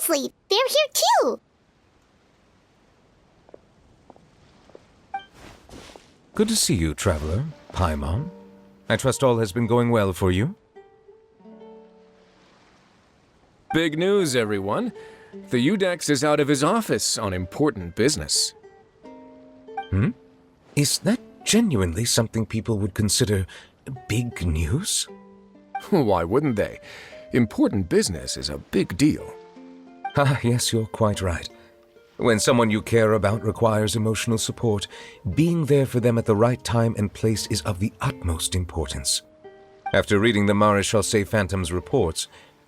asleep. They're here too. Good to see you, traveler. Paimon. I trust all has been going well for you? Big news, everyone. The Udex is out of his office on important business. Is that genuinely something people would consider big news? Why wouldn't they? Important business is a big deal. Ah, yes, you're quite right. When someone you care about requires emotional support, being there for them at the right time and place is of the utmost importance. After reading the Maréchal Phantom's reports,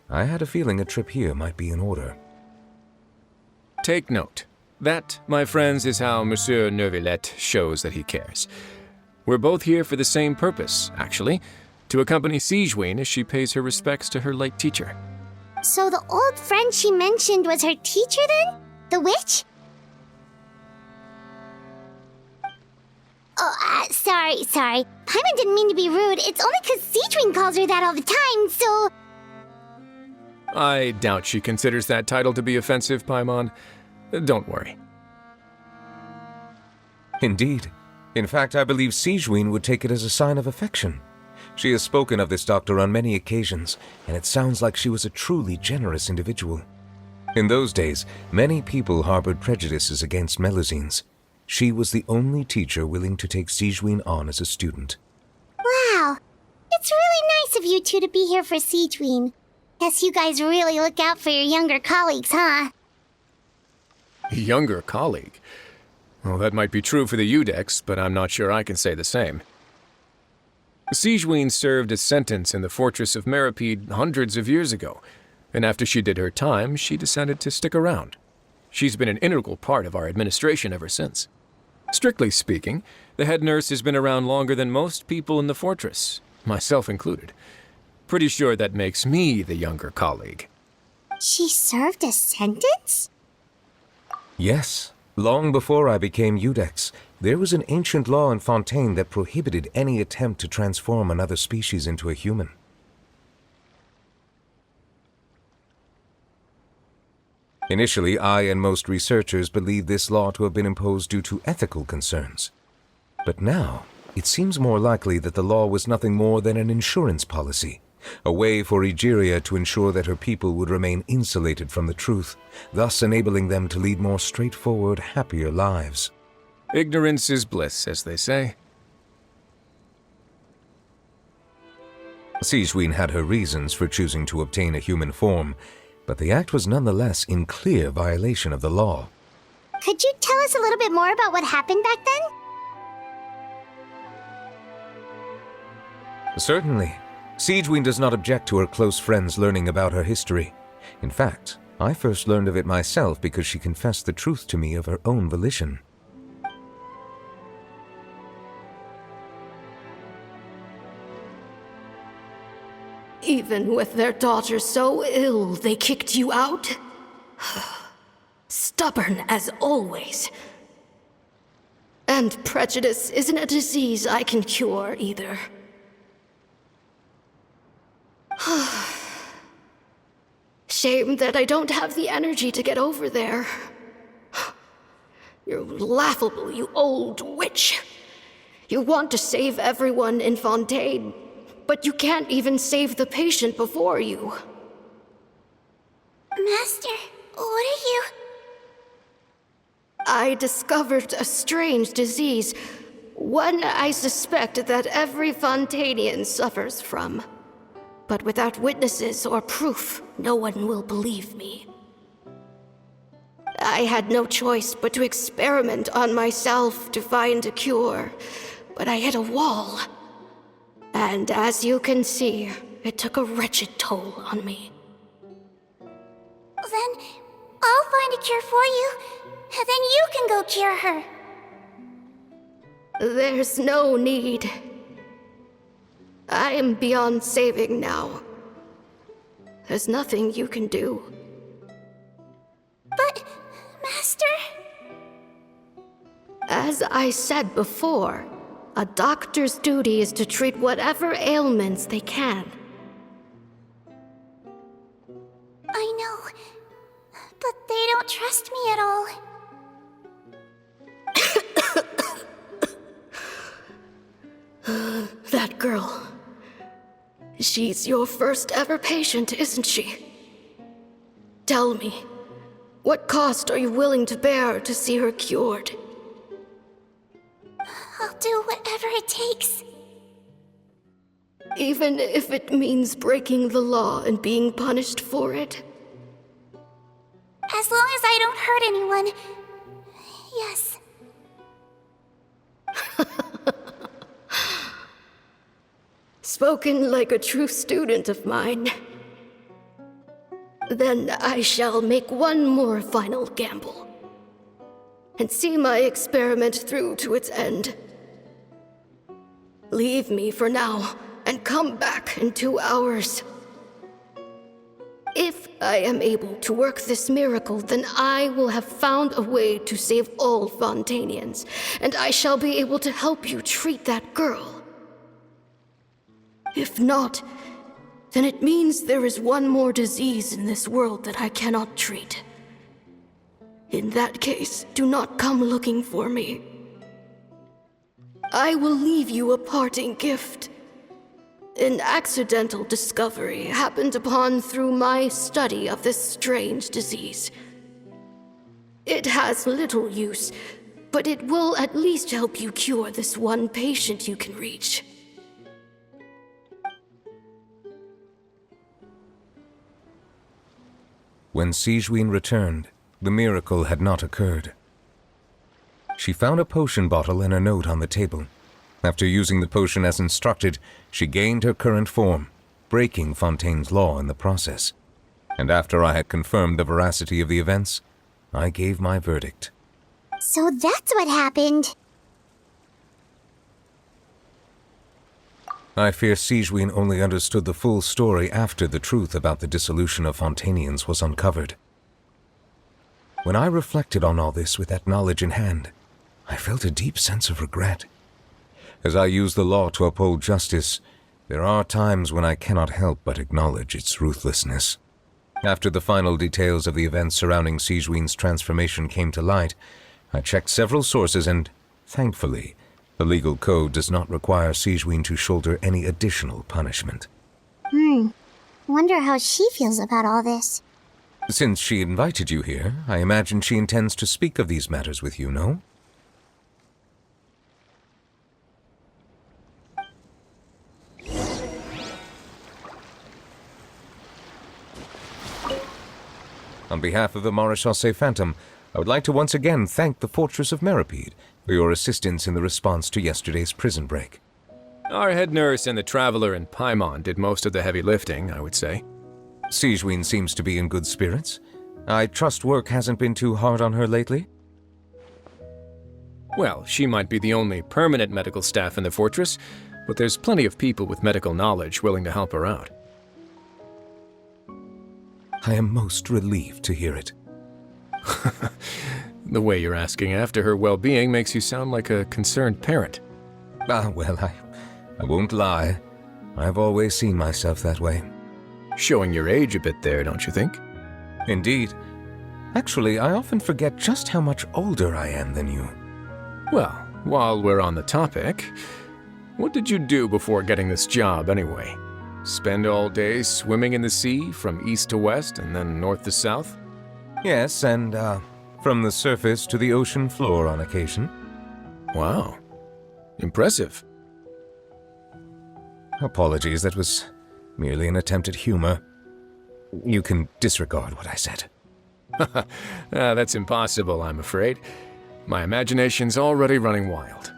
I had a feeling a trip here might be in order. Take note. That, my friends, is how Monsieur Neuvillette shows that he cares. We're both here for the same purpose, actually, to accompany Sigewinne as she pays her respects to her late teacher. So the old friend she mentioned was her teacher then? The witch? Oh, sorry. Paimon didn't mean to be rude. It's only because Sigewinne calls her that all the time, so... I doubt she considers that title to be offensive, Paimon. Don't worry. Indeed. In fact, I believe Sigewinne would take it as a sign of affection. She has spoken of this doctor on many occasions, and it sounds like she was a truly generous individual. In those days, many people harbored prejudices against Melusines. She was the only teacher willing to take Sigewinne on as a student. Wow. It's really nice of you two to be here for Sigewinne. Guess you guys really look out for your younger colleagues, huh? Younger colleague? Well, that might be true for the Udex, but I'm not sure I can say the same. Sigewinne served a sentence in the fortress of Meripede hundreds of years ago, and after she did her time, she decided to stick around. She's been an integral part of our administration ever since. Strictly speaking, the head nurse has been around longer than most people in the fortress, myself included. Pretty sure that makes me the younger colleague. She served a sentence? Yes. Long before I became Udex, there was an ancient law in Fontaine that prohibited any attempt to transform another species into a human. Initially, I and most researchers believed this law to have been imposed due to ethical concerns. But now, it seems more likely that the law was nothing more than an insurance policy, a way for Egeria to ensure that her people would remain insulated from the truth, thus enabling them to lead more straightforward, happier lives. Ignorance is bliss, as they say. Sigewinne had her reasons for choosing to obtain a human form, but the act was nonetheless in clear violation of the law. Could you tell us a little bit more about what happened back then? Certainly. Sigewinne does not object to her close friends learning about her history. In fact, I first learned of it myself because she confessed the truth to me of her own volition. Even with their daughter so ill, they kicked you out? Stubborn as always. And prejudice isn't a disease I can cure either. Shame that I don't have the energy to get over there. You're laughable, you old witch. You want to save everyone in Fontaine, but you can't even save the patient before you. Master, what are you... I discovered a strange disease, one I suspect that every Fontainian suffers from. But without witnesses or proof, no one will believe me. I had no choice but to experiment on myself to find a cure, but I hit a wall. And as you can see, it took a wretched toll on me. Then I'll find a cure for you, and then you can go cure her. There's no need. I am beyond saving now. There's nothing you can do. But, Master... As I said before, a doctor's duty is to treat whatever ailments they can. I know. But they don't trust me at all. That girl. She's your first ever patient, isn't she? Tell me, what cost are you willing to bear to see her cured? I'll do whatever it takes. Even if it means breaking the law and being punished for it? As long as I don't hurt anyone. Yes. Spoken like a true student of mine. Then I shall make one more final gamble. And see my experiment through to its end. Leave me for now, and come back in 2 hours. If I am able to work this miracle, then I will have found a way to save all Fontanians, and I shall be able to help you treat that girl. If not, then it means there is one more disease in this world that I cannot treat. In that case, do not come looking for me. I will leave you a parting gift. An accidental discovery happened upon through my study of this strange disease. It has little use, but it will at least help you cure this one patient you can reach. When Sigewinne returned, the miracle had not occurred. She found a potion bottle and a note on the table. After using the potion as instructed, she gained her current form, breaking Fontaine's law in the process. And after I had confirmed the veracity of the events, I gave my verdict. So that's what happened. I fear Sigewinne only understood the full story after the truth about the dissolution of Fontanians was uncovered. When I reflected on all this with that knowledge in hand, I felt a deep sense of regret. As I use the law to uphold justice, there are times when I cannot help but acknowledge its ruthlessness. After the final details of the events surrounding Sigewinne's transformation came to light, I checked several sources and, thankfully, the legal code does not require Sigewinne to shoulder any additional punishment. Wonder how she feels about all this. Since she invited you here, I imagine she intends to speak of these matters with you, no? On behalf of the Maréchaussée Phantom, I would like to once again thank the Fortress of Meripede for your assistance in the response to yesterday's prison break. Our head nurse and the traveler in Paimon did most of the heavy lifting, I would say. Sigewinne seems to be in good spirits. I trust work hasn't been too hard on her lately? Well, she might be the only permanent medical staff in the fortress, but there's plenty of people with medical knowledge willing to help her out. I am most relieved to hear it. The way you're asking after her well-being makes you sound like a concerned parent. Well, I won't lie. I've always seen myself that way. Showing your age a bit there, don't you think? Indeed. Actually, I often forget just how much older I am than you. Well, while we're on the topic, what did you do before getting this job anyway? Spend all day swimming in the sea from east to west and then north to south? Yes, and, from the surface to the ocean floor on occasion. Wow. Impressive. Apologies, that was merely an attempt at humor. You can disregard what I said. That's impossible, I'm afraid. My imagination's already running wild.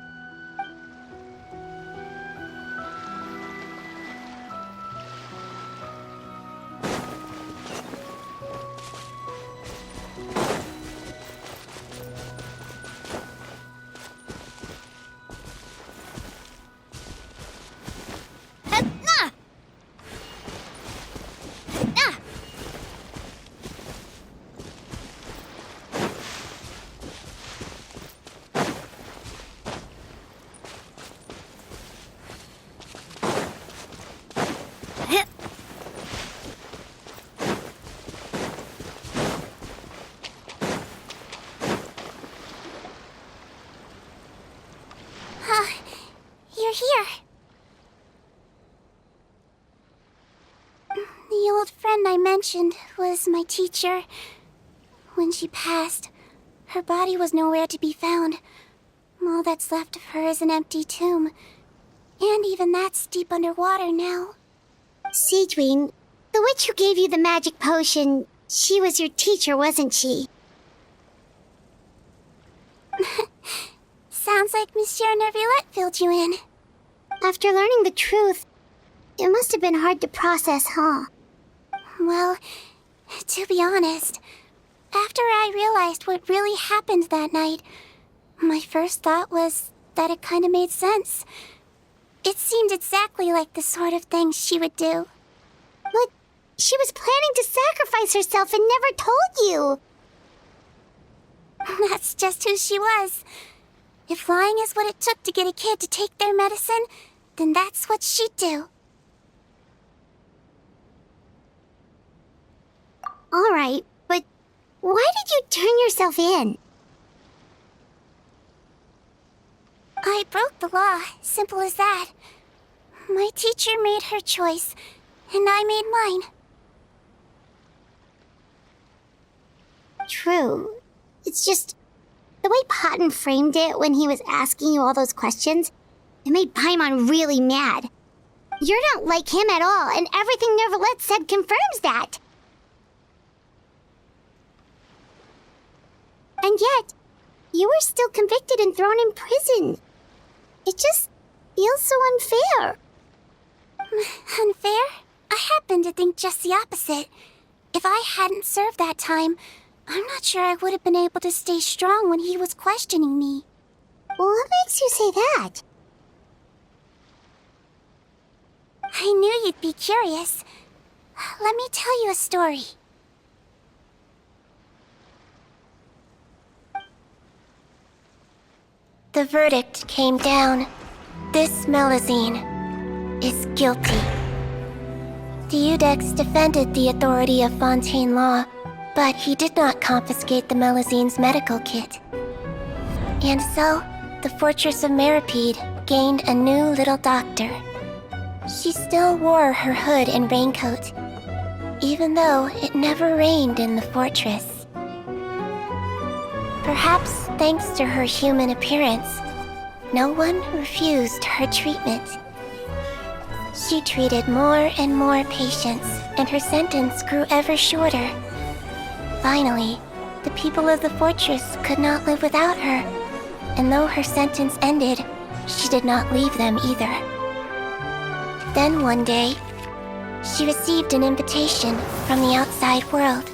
friend I mentioned was my teacher. When she passed, her body was nowhere to be found. All that's left of her is an empty tomb. And even that's deep underwater now. Seedween, the witch who gave you the magic potion, she was your teacher, wasn't she? Sounds like Monsieur Neuvillette filled you in. After learning the truth, it must have been hard to process, huh? Well, to be honest, after I realized what really happened that night, my first thought was that it kind of made sense. It seemed exactly like the sort of thing she would do. But she was planning to sacrifice herself and never told you. That's just who she was. If lying is what it took to get a kid to take their medicine, then that's what she'd do. Alright, but why did you turn yourself in? I broke the law, simple as that. My teacher made her choice, and I made mine. True. It's just, the way Potton framed it when he was asking you all those questions, it made Paimon really mad. You're not like him at all, and everything Neuvillette said confirms that. And yet, you were still convicted and thrown in prison. It just feels so unfair. Unfair? I happen to think just the opposite. If I hadn't served that time, I'm not sure I would have been able to stay strong when he was questioning me. What makes you say that? I knew you'd be curious. Let me tell you a story. The verdict came down. This Melusine is guilty. The Iudex defended the authority of Fontaine law, but he did not confiscate the Melusine's medical kit. And so, the Fortress of Meripede gained a new little doctor. She still wore her hood and raincoat, even though it never rained in the fortress. Perhaps thanks to her human appearance, no one refused her treatment. She treated more and more patients, and her sentence grew ever shorter. Finally, the people of the fortress could not live without her, and though her sentence ended, she did not leave them either. Then one day, she received an invitation from the outside world.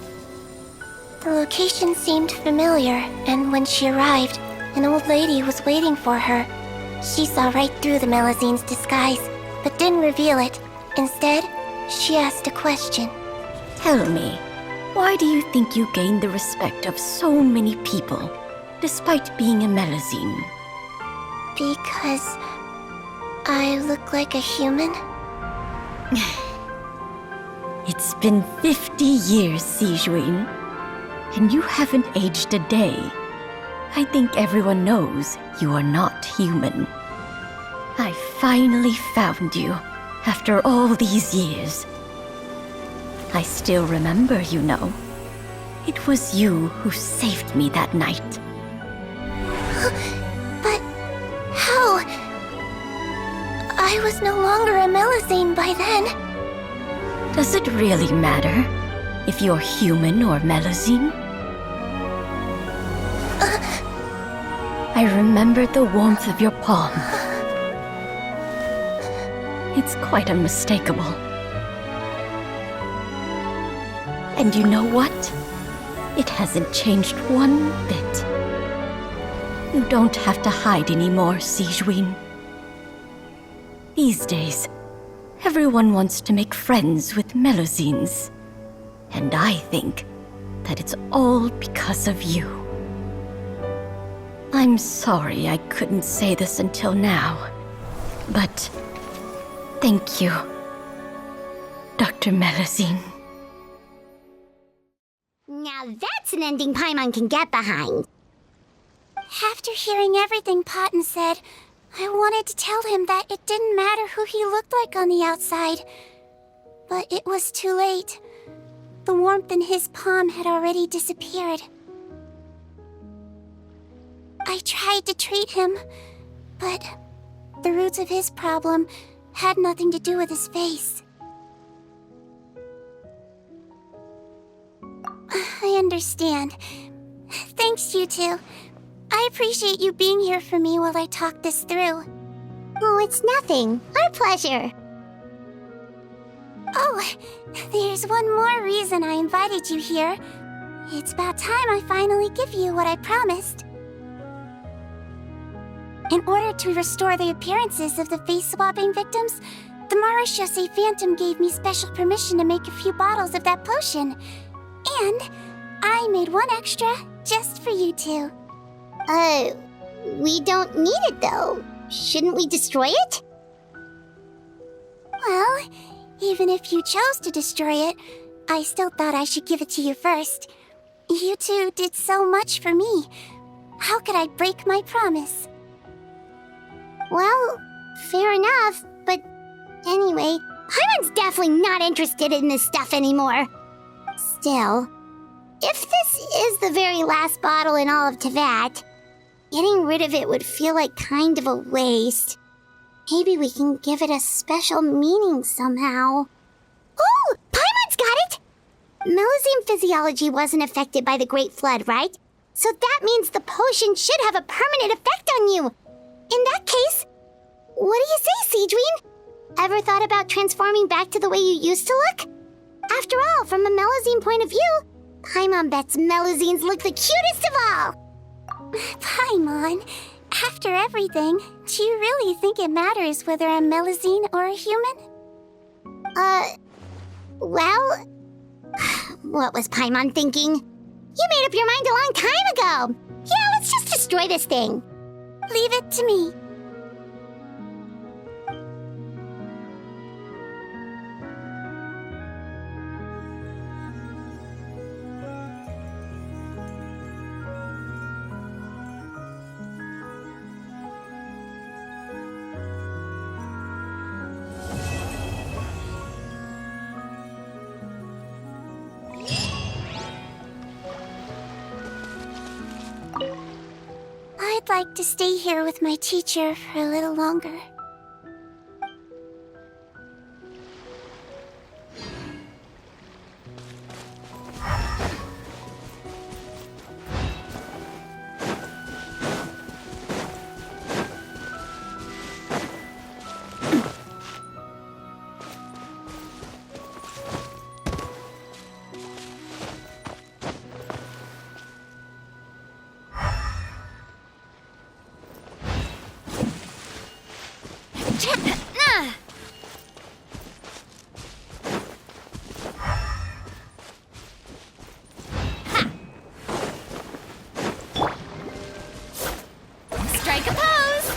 The location seemed familiar, and when she arrived, an old lady was waiting for her. She saw right through the Melusine's disguise, but didn't reveal it. Instead, she asked a question. Tell me, why do you think you gained the respect of so many people, despite being a Melusine? Because I look like a human? It's been 50 years, Sejuin, and you haven't aged a day. I think everyone knows you are not human. I finally found you, after all these years. I still remember, you know. It was you who saved me that night. But how? I was no longer a Melusine by then. Does it really matter if you're human or Melusine? I remember the warmth of your palm. It's quite unmistakable. And you know what? It hasn't changed one bit. You don't have to hide anymore, Sejuin. These days, everyone wants to make friends with Melusines. And I think that it's all because of you. I'm sorry I couldn't say this until now, but thank you, Dr. Melusine. Now that's an ending Paimon can get behind. After hearing everything Potton said, I wanted to tell him that it didn't matter who he looked like on the outside. But it was too late. The warmth in his palm had already disappeared. I tried to treat him, but the roots of his problem had nothing to do with his face. I understand. Thanks, you two. I appreciate you being here for me while I talk this through. Oh, it's nothing. Our pleasure. Oh, there's one more reason I invited you here. It's about time I finally give you what I promised. In order to restore the appearances of the face-swapping victims, the Marechaussee Phantom gave me special permission to make a few bottles of that potion. And I made one extra just for you two. We don't need it though. Shouldn't we destroy it? Well, even if you chose to destroy it, I still thought I should give it to you first. You two did so much for me. How could I break my promise? Well, fair enough, but anyway, Paimon's definitely not interested in this stuff anymore. Still, if this is the very last bottle in all of Tevat, getting rid of it would feel like kind of a waste. Maybe we can give it a special meaning somehow. Oh, Paimon's got it! Melusine physiology wasn't affected by the Great Flood, right? So that means the potion should have a permanent effect on you. In that case, what do you say, Cedrine? Ever thought about transforming back to the way you used to look? After all, from a Melusine point of view, Paimon bets Melusines look the cutest of all. Paimon, after everything, do you really think it matters whether I'm Melusine or a human? Well, what was Paimon thinking? You made up your mind a long time ago. Yeah, let's just destroy this thing. Leave it to me. I'd like to stay here with my teacher for a little longer. Strike a pose!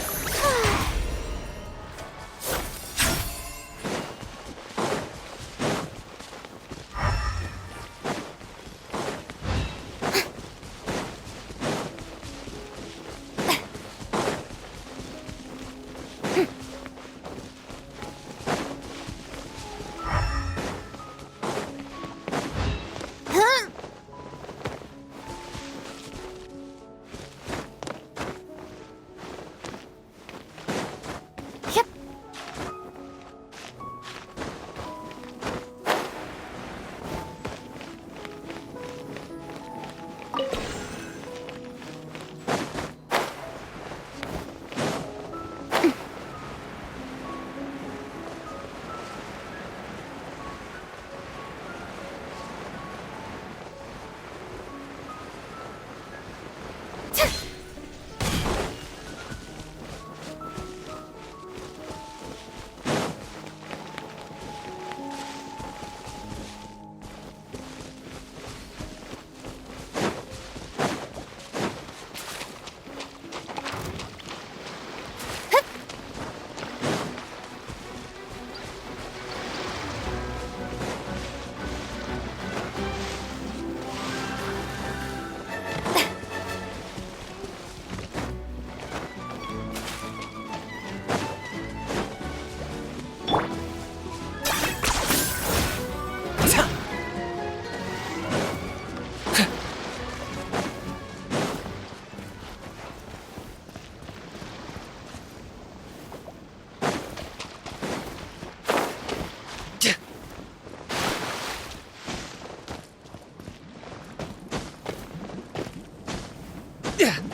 you